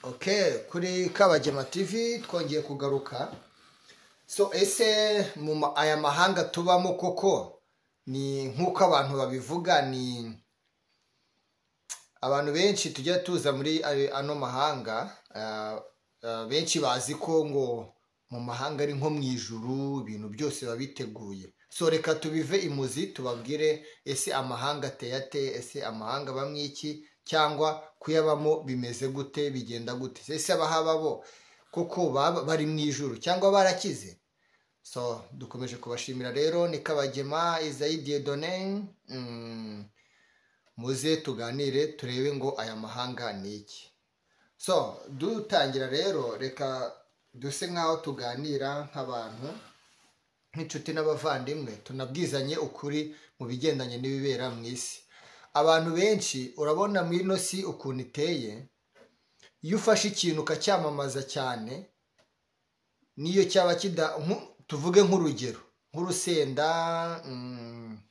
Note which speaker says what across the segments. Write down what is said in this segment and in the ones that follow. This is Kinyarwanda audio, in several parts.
Speaker 1: Okay, kuri Kabagema TV twongeye kugaruka. So ese aya mahanga tubamo koko ni nkuko abantu babivuga, ni abantu benshi tujya tuza muri ano mahanga, benshi bazi ko ngo mu mahanga ari nko mu ijuru, ibintu byose babiteguye. So reka tubive imuzi tubabwire ese amahanga ateye, ese amahanga bamwe iki, cyangwa kuyabamo bimeze gute, bigenda gute, ese abahaba bo koko bari mu ijuru cyangwa barakize. So dukomeje kubashimira rero, ni Kabagema Isaie Dieudonné. Muze tuganire turebe ngo aya mahanga ni iki. So dutangira rero, reka duse nkaho tuganira nk'abantu, nk'inshuti n'abavandimwe, tunabwizanye ukuri mu bigendanye n'ibibera mu isi. Abantu benshi urabona muri ino si ukuntu iteye, iyo ufashe ikintu ukacyamamaza cyane, niyo cyaba tuvuge nk'urugero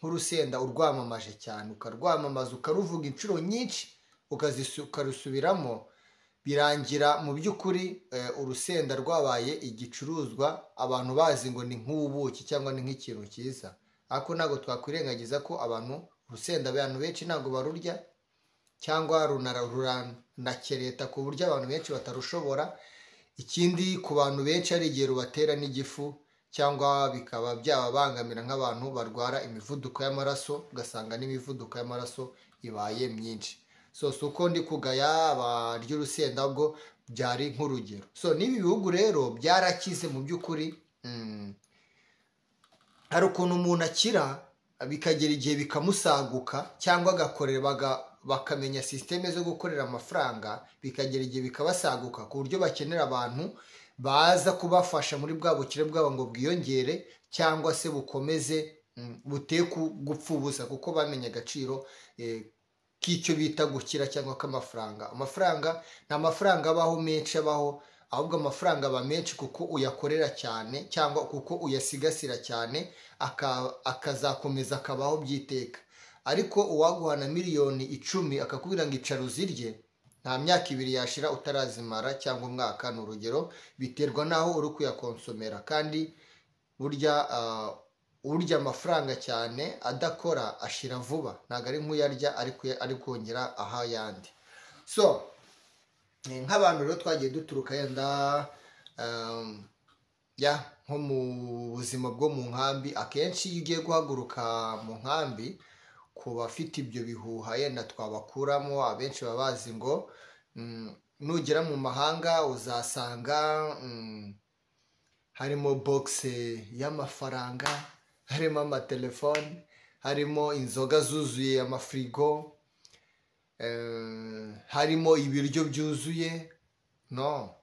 Speaker 1: nk'urusenda urwamamaje cyane, ukarwamamaza ukaruvuga inshuro nyinshi, ukarusubiramo, birangira mu by'ukuri urusenda rwabaye igicuruzwa, abantu bazi ngo ni nk'ubuki cyangwa ni nk'ikintu cyiza. Ariko ntabwo twakwirengagiza ko urusenda abantu benshi ntabwo barurya, cyangwa runanakereta ku buryo abantu benshi batarushobora. Ikindi ku bantu benshi ari igihe rubatera n'igifu, cyangwa bikaba byababangamira nk'abantu barwara imivuduko y'amaraso, ugasanga n'imivuduko y'amaraso ibaye myinshi. So si uko ndi kugaya barya urusenda, ahubwo byari nk'urugero. So n'ibi bihugu rero byarakize mu by'ukuri. Hari ukuntu umuntu akira bikagera igihe bikamusaguka, cyangwa bakamenya sisiteme zo gukorera amafaranga, bikagera igihe bikabasaguka ku buryo bakenera abantu baza kubafasha muri bwa bukire bwabo ngo bwiyongere, cyangwa se bukomeze buteye gupfa ubusa, kuko bamenye agaciro k'icyo bita gukira cyangwa k'amafaranga. Amafaranga nta mafaranga abaho menshi abaho, ahubwo amafaranga aba menshi kuko uyakorera cyane, cyangwa kuko uyasigasira cyane, akazakomeza akabaho byiteka. Ariko uwaguhana miliyoni 10 akakubwira ngo icara uzirye, nta myaka 2 yashira utarazimara, cyangwa umwaka. Ni urugero, biterwa naho uri kuyakonsomera. Kandi urya amafaranga cyane adakora ashira vuba, ntabwo ari nk'uyarya ari kongera aha yandi. So nk'abantu rero twagiye duturuka yenda nko mu buzima bwo mu nkambi, akenshi iyo ugiye guhaguruka mu nkambi, ku bafite ibyo bihuha yenda twabakuramo, abenshi baba bazi ngo nugera mu mahanga uzasanga harimo bogisi y'amafaranga, harimo amatelefoni, harimo inzoga zuzuye, amafirigo, harimo ibiryo byuzuye. No,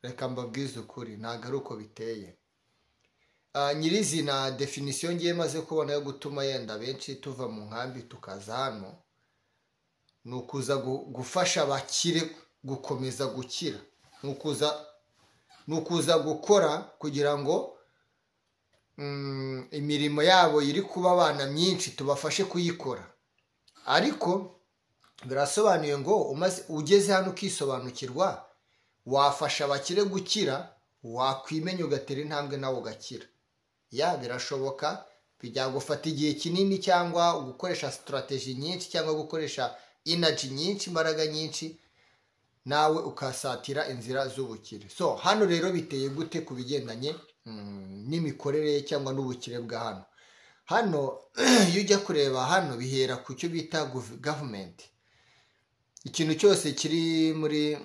Speaker 1: reka mbabwize ukuri, ntabwo ari uko biteye. Nyirizina definisiyo ngiye maze kubona yo gutuma yenda benshi tuva mu nkambi tukaza hano, ni ukuza gufasha abakire gukomeza gukira, ni ukuza gukora kugira ngo imirimo yabo iri kuba abana myinshi tubafashe kuyikora. Ariko birasobanuye ngo ugeze hano ukisobanukirwa, wafasha abakire gukira, wakwimenya ugatera intambwe nawe ugakira. Birashoboka, byagufata igihe kinini, cyangwa gukoresha strategy nyinshi, cyangwa gukoresha energy nyinshi, imbaraga nyinshi, nawe ukasatira inzira z'ubukire. So hano rero biteye gute ku bigendanye n'imikorere cyangwa n'ubukire bwa hano? Hano iyo ujya kureba hano, bihera ku cyo bita government. Ikintu cyose kiri muri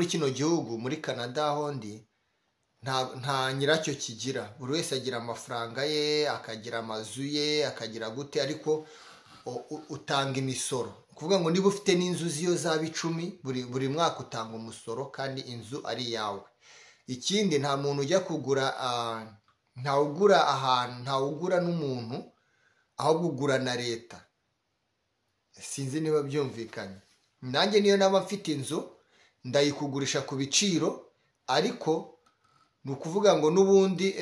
Speaker 1: kino gihugu, muri Canada hondi, nta nyiracyo kigira. Buri wese agira amafaranga ye, akagira amazu ye, akagira gute, ariko utanga imisoro. Kuvuga ngo niba ufite n'inzu ziyo zaba 10, buri mwaka utanga umusoro, kandi inzu ari iyawe. Ikindi, nta muntu ujya kugura, ntawugura ahantu, ntawugura n'umuntu, ahubwo ugura na leta. Sinzi niba byumvikanye. Nanjye niyo naba mfite inzu, ndayikugurisha ku biciro, ariko ni ukuvuga ngo n'ubundi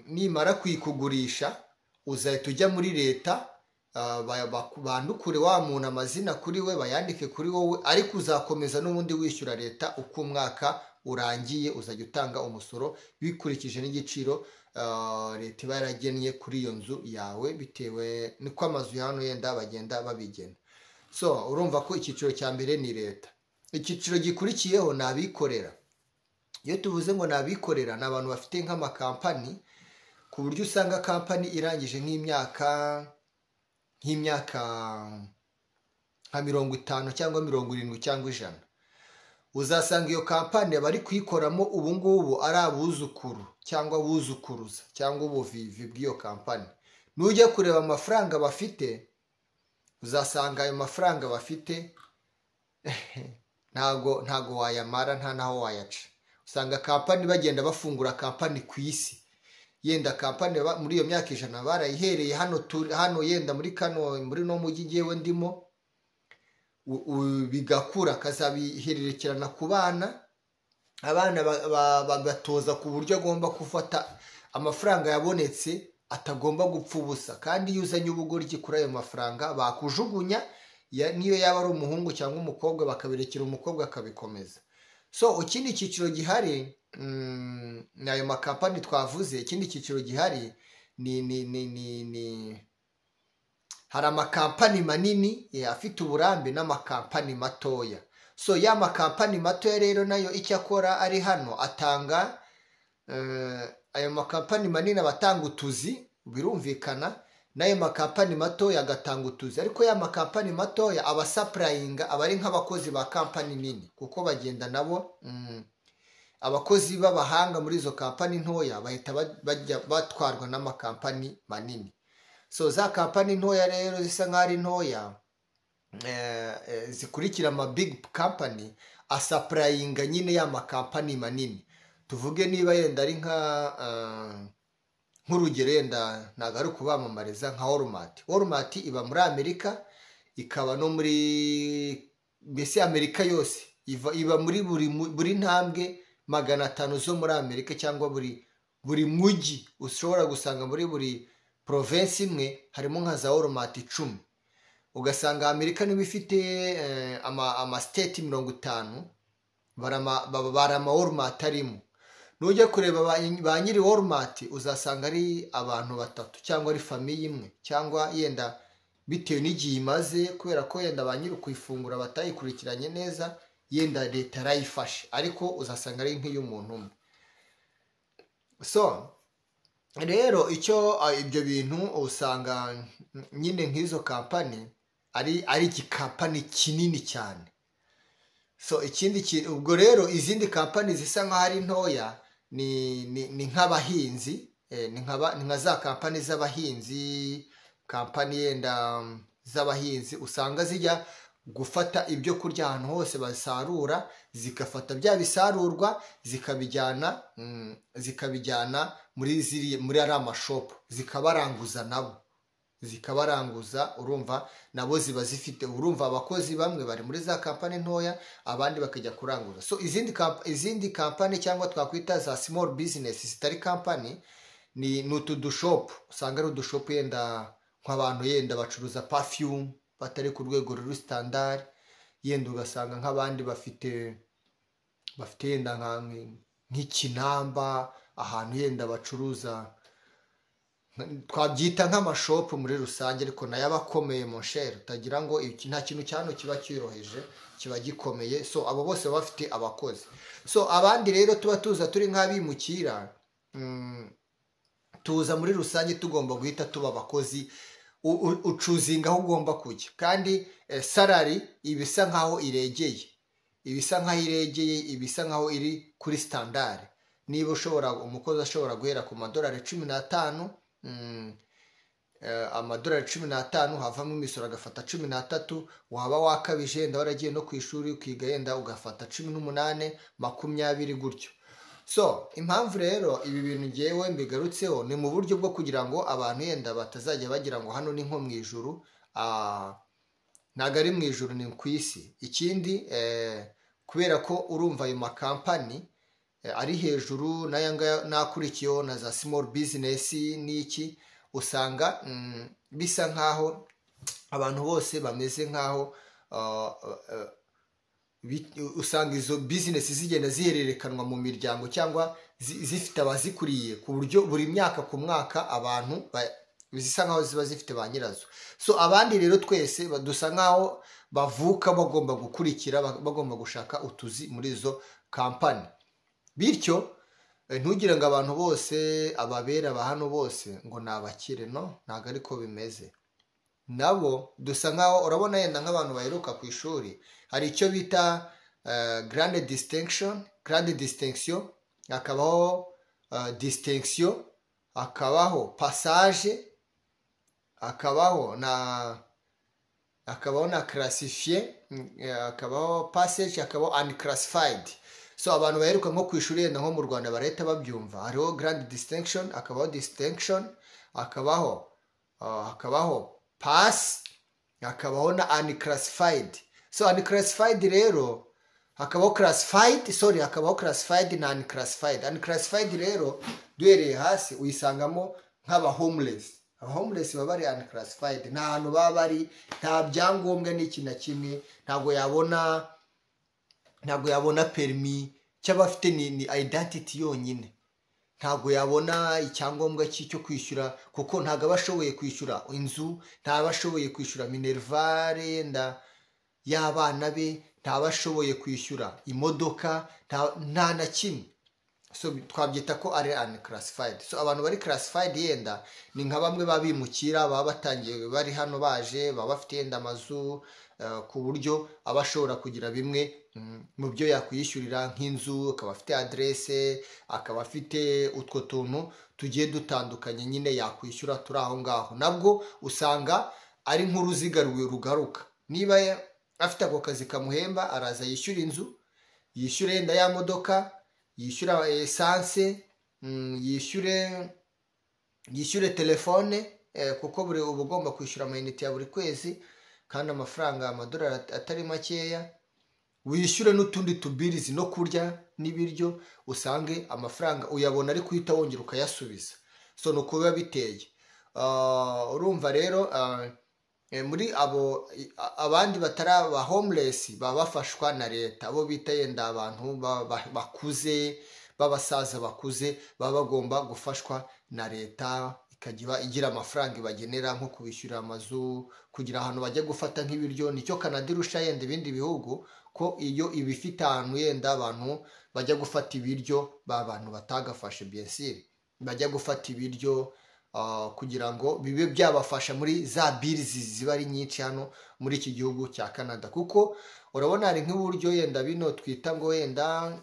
Speaker 1: nimara kuyikugurisha uzahita ujya muri leta, bandukure wa muntu amazina kuri we, bayandike kuri wowe, ariko uzakomeza n'ubundi wishyura leta uko umwaka urangiye, uzajya utanga umusoro bikurikije n'igiciro leta iba yaragennye kuri iyo nzu yawe, bitewe niko amazu ya hano yenda bagenda babigena. So urumva ko icyiciro cya mbere ni leta. Icyiciro gikurikiyeho ni abikorera. Iyo tuvuze ngo ni abikorera, ni abantu bafite nk'amakampani, ku buryo usanga kampani irangije nk'imyaka nka 50 cyangwa 70 cyangwa 100. Uzasanga iyo kampani bari kuyikoramo ubu ngubu ari abuzukuru cyangwa buzukuruza cyangwa ubuvivi bw'iyo kampani. Nujya kureba amafaranga bafite, uzasanga ayo mafaranga bafite ntago wayamara, nta naho wayaca. Usanga kampani bagenda bafungura kampani ku isi, yenda kampani muri iyo myaka 100 barayihereye hano yenda muri no mujyi ngewe ndimo, bigakura kazabihererekerana ku bana, abana bagatoza ku buryo agomba gufata amafaranga yabonetse atagomba gupfa ubusa, kandi iyo uzanye ubugoryi kuri ayo mafaranga bakujugunya, niyo yaba ari umuhungu cyangwa umukobwa bakabirekera umukobwa akabikomeza. So ikindi cyiciro gihari n'ayo makampani twavuze. Ikindi cyiciro gihari hari amakampani manini afite uburambe n'amakampani matoya. So ya makampani matoya rero nayo icyo akora ari hano, atanga ayo makampani manini abatanga utuzi, birumvikana, n'ayo makampani matoya agatanga utuzi. Ariko ya makampani matoya aba supplyinga, aba ari nk'abakozi ba kampani nini, kuko bagenda nabo abakozi b'abahanga muri izo kampani ntoya bahita batwarwa n'amakampani manini. So za kampani ntoya rero zisa nk'aho ari ntoya, zikurikira ama big company, asapurayinga nyine ya makampani manini. Tuvuge niba yenda ari nk'urugero, yenda ntabwo ari ukubamamariza, nka Walmart. Walmart iba muri Amerika, ikaba no muri mbese Amerika yose, iba muri buri ntambwe 500 zo muri Amerika, cyangwa buri mujyi ushobora gusanga muri buri province imwe harimo nka za Walmart 10. Ugasanga Amerika niba ifite ama state 50, barama Walmart arimo. Nujya kureba ba nyiri Walmart, uzasanga ari abantu 3 cyangwa ari famiye imwe, cyangwa yenda bitewe n'igihe imaze, kubera ko yenda ba nyiri kuyifungura batayikurikiranye neza, yenda leta yarayifashe, ariko uzasanga ari nk'iy'umuntu umwe. So rero ibyo bintu usanga nyine nk'izo kampani ari igikampani kinini cyane. So ikindi ubwo rero izindi kampani zisa nk'aho ari ntoya ni nk'abahinzi, ni nka za kampani z'abahinzi, kampani yenda z'abahinzi usanga zijya gufata ibyo kurya ahantu hose basarura, zigafata bya bisarurwa zikabijyana muri ari amashopu, zikabaranguza nabo, urumva nabo ziba zifite, urumva abakozi bamwe bari muri za kampani ntoya, abandi bakajya kuranguza. So izindi kampani cyangwa twakwita za small business zitari kampani, ni utudushopu, usanga ari udushopu yenda nk'abantu yenda bacuruza perfume batari ku rwego ruri standard, yenda ugasanga nk'abandi bafite yenda nk'ikinamba, ahantu yenda bacuruza, twabyita nk'amashopu muri rusange, ariko nayo aba akomeye mon cher, utagira ngo nta kintu cyano kiba cyoroheje, kiba gikomeye. So abo bose baba bafite abakozi. So abandi rero tuba tuza turi nk'abimukira, tuza muri rusange tugomba guhita tuba abakozi, ucuzinga aho ugomba kujya, kandi salary ibisa nkaho iregeye, ibisa nkaho iri kuri standard. Niba umukozi ashobora guhera ku $15, amadolari 15, havamo imisoro agafata 13, waba wakabije yenda waragiye no ku ishuri ukiga yenda ugafata 18, 20 gutyo. So impamvu rero ibi bintu ngewe mbigarutseho ni mu buryo bwo kugira ngo abantu yenda batazajya bagira ngo hano ni nko mu ijuru. Ntabwo ari mu ijuru, ni ku isi. Ikindi kubera ko urumva ayo makampani ari hejuru, n'aya nakurikiyeho na za small business n'iki, usanga bisa nkaho abantu bose bameze nk'aho usanga izo bizinesi zigenda zihererekanwa mu miryango cyangwa zifite abazikuriye, ku buryo buri myaka ku mwaka abantu zisa nkaho ziba zifite ba nyirazo. So abandi rero twese dusa nkaho bavuka bagomba gukurikira, bagomba gushaka utuzi muri izo kampani. Bityo ntugire ngo abantu bose ababera ba hano bose ngo ni abakire, no, ntabwo ariko bimeze. Nabo dusa nkaho, urabona yenda nk'abantu baheruka ku ishuri, hari icyo bita grande distinction, hakabaho distinction, hakabaho passage, hakabaho na classifié, hakabaho passage, hakabaho unclassified. So abantu baheruka nko ku ishuri yenda nko mu Rwanda barahita babyumva. Hariho grande distinction, hakabaho distinction, hakabaho pass, hakabaho na unclassified. So unclassified rero hakabaho classified na unclassified. Unclassified rero duhereye hasi uyisangamo nk'aba homeless. Homeless baba bari unclassified, nta hantu baba bari, nta byangombwa n'iki na kimwe, ntabwo yabona permis, cy'abafite ni identity yonyine, ntabwo yabona icyangombwa cyo kwishyura, kuko ntabwo aba ashoboye kwishyura inzu, ntaba ashoboye kwishyura minervare y'abana be, ntaba ashoboye kwishyura imodoka, nta na kimwe. So twabyita ko ari unclassified. So abantu bari classified yenda ni nka bamwe babimukira, baba batangiye bari hano baje, baba bafite yenda amazu, ku buryo aba ashobora kugira bimwe mu byo yakwiyishyurira nk'inzu, akaba afite adresse, akaba afite utwo tuntu tugiye dutandukanye nyine yakwishyura turi aho ngaho. Nabwo usanga ari nk'uruziga rugaruka. Niba afite ako kazi kamuhemba, araza yishyura inzu, yishyure yenda ya modoka, yishyura essence, yishyure telefone, kuko uba ugomba kwishyura amayinite ya buri kwezi kandi amafaranga amadolari atari makeya, wishyure n'utundi tubirizi no kurya n'ibiryo, usange amafaranga uyabona ari kuhita wongera ukayasubiza. So nuko biba biteye. Urumva rero muri abandi batari aba homeless baba bafashwa na leta, abo bita yenda abantu bakuze, b'abasaza bakuze, baba bagomba gufashwa na leta, ikajya igira amafaranga ibagenera nko kubishyurira amazu, kugira ahantu bajya gufata nk'ibiryo. Nicyo Canada irusha yenda ibindi bihugu, ko iyo ibifite ahantu yenda abantu bajya gufata ibiryo, ba bantu batagafashe bien sûr bajya gufata ibiryo, kugira ngo bibe byabafasha muri za bills ziba ari nyinshi hano muri iki gihugu cya Canada. Kuko urabona hari nk'uburyo yenda bino twita ngo yenda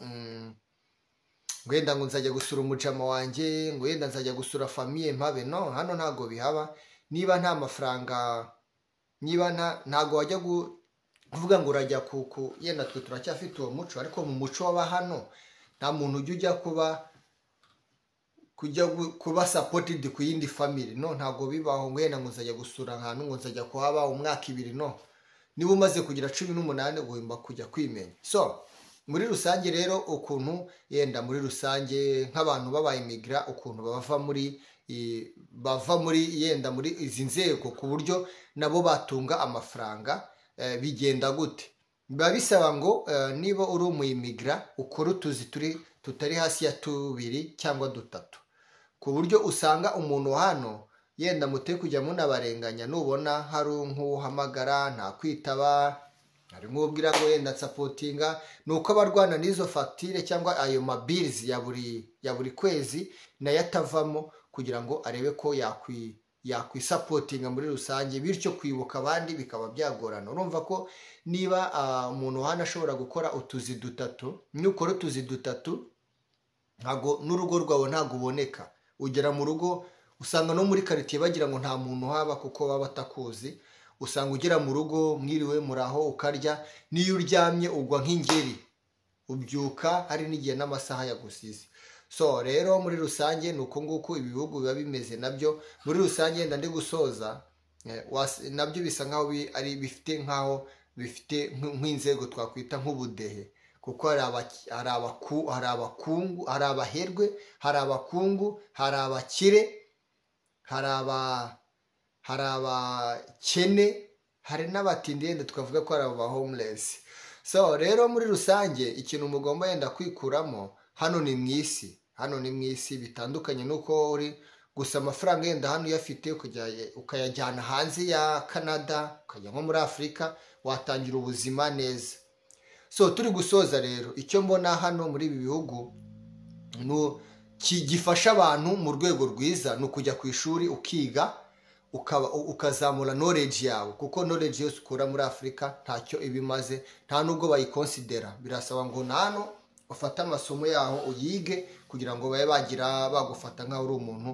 Speaker 1: ngo nzajya gusura umujama wanjye, ngo yenda nzajya gusura famille mpabe. No, hano ntago bihaba. Niba nta mafaranga, ntago wajya kuvuga ngo urajya yenda twe turacyafite uwo muco, ariko mu muco w'aba hano nta muntu ujya kuba supported ku yindi family. No, ntago bibaho ngo yenda ngo nzajya gusura ahantu, ngo nzajya kuhaba umwaka 2. No, niba umaze kugira 18 ugomba kujya kwimenya. So muri rusange rero ukuntu yenda muri rusange nk'abantu b'abayimigra, ukuntu bava muri yenda muri izi nzego, ku buryo nabo batunga amafaranga, bigenda gute? Biba bisaba ngo niba uri umuyimigra ukora utuzi tutari hasi ya 2 cyangwa 3, ku buryo usanga umuntu hano yenda muteye kujya munabarenganya, nubona hari nk'uhamagara nta kwitaba, hari nk'ubwira ngo yenda supportinga, nuko abarwana n'izo facture cyangwa ayo mabills ya buri kwezi nayo atavamo, kugira ngo arebe ko yakwisupportinga muri rusange, bityo kwibuka abandi bikaba byagorana. Urumva ko niba umuntu hano ashobora gukora utuzi 3, nukora utuzi 3 ntago n'urugo rwawe ntago uboneka. Ugera mu rugo usanga no muri quartier bagira ngo nta muntu haba, kuko baba batakuzi. Usanga ugera mu rugo mwiriwe muraho ukarya, niyo uryamye ugwa nk'ingeri, ubyuka hari n'igihe n'amasaha yagusize. So rero muri rusange nuko nguko ibihugu biba bimeze nabyo. Muri rusange ndandi gusoza, nabyo bisa nkaho ari bifite nk'inzego twakwita nk'ubudehe, kuko hari abaherwe, hari abakungu, hari abakire, hari abakene, hari n'abatindi yenda tukavuga ko ari aba homeless. So rero muri rusange ikintu mugomba yenda kwikuramo, hano ni mu isi bitandukanye nuko uri, gusa amafaranga yenda hano uyafite ukayajyana hanze ya Canada, ukajya nko muri Afurika, watangira ubuzima neza. So turi gusoza rero, icyo mbona hano muri ibi bihugu gifasha abantu mu rwego rwiza ni ukujya ku ishuri ukiga, ukazamura knowledge yawe, kuko knowledge yose ukura muri Afurika ntacyo ibimaze, nta nubwo bayikonsidera. Birasaba ngo hano ufate amasomo yaho uyige kugira ngo babe bagufata nk'aho uri umuntu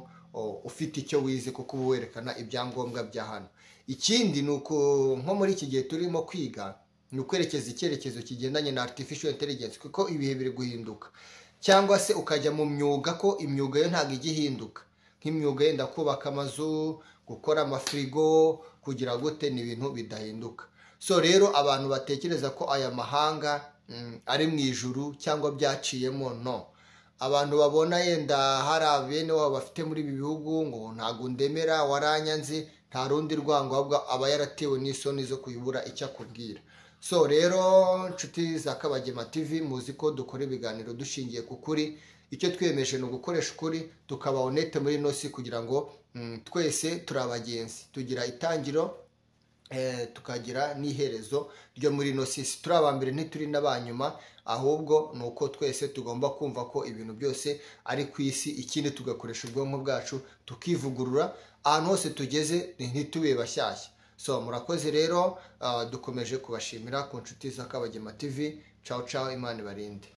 Speaker 1: ufite icyo wize, kuko uba werekana ibyangombwa bya hano. Ikindi ni uko nko muri iki gihe turimo kwiga, ni ukwerekeza icyerekezo kigendanye na artificial intelligence, kuko ibihe biri guhinduka. Cyangwa se ukajya mu myuga, ko imyuga yo ntabwo ijya ihinduka, nk'imyuga yenda kubaka amazu, gukora amafirigo, kugira gute, ni ibintu bidahinduka. So rero abantu batekereza ko aya mahanga ari mu ijuru cyangwa byaciyemo, no. Abantu babona yenda hari abene wabo bafite muri ibi bihugu ngo ntago ndemera, waranyanze, nta rundi rwango, ahubwo aba yaratewe n'isoni zo kuyibura icyo akubwira. So rero nshuti za Kabagema TV, muzi ko dukora ibiganiro dushingiye ku kuri. Icyo twiyemeje ni ugukoresha ukuri, tukaba honete muri nosi, kugira ngo twese turi abagenzi, tugira itangiro tukagira n'iherezo ryo muri nosi. Turi abambere ntituri n'abanyuma, ahubwo ni uko twese tugomba kumva ko ibintu byose ari ku isi. Ikindi tugakoresha ubwonko bwacu tukivugurura, ahantu hose tugeze ntitube bashyashya. So murakoze rero, dukomeje kubashimira ku nshuti za Kabagema TV. Ciao ciao, Imana ibarinde.